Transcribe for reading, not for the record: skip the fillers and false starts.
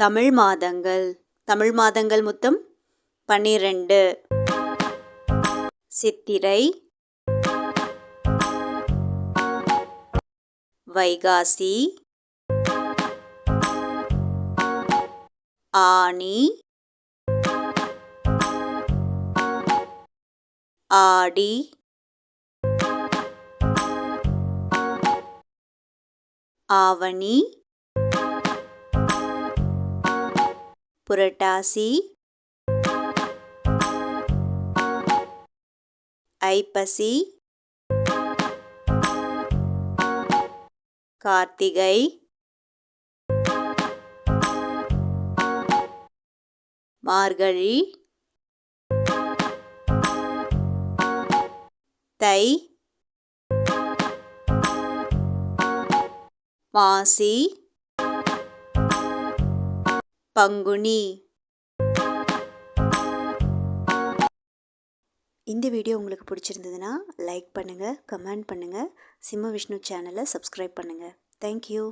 தமிழ் மாதங்கள் மொத்தம் 12. சித்திரை, வைகாசி, ஆனி, ஆடி, ஆவணி, புரட்டாசி, ஐப்பசி, கார்த்திகை, மார்கழி, தை, மாசி, பங்குனி. இந்த வீடியோ உங்களுக்கு பிடிச்சிருந்ததுன்னா லைக் பண்ணுங்கள், கமெண்ட் பண்ணுங்கள், சிம்ம விஷ்ணு சேனலை சப்ஸ்கிரைப் பண்ணுங்கள். தேங்க்யூ.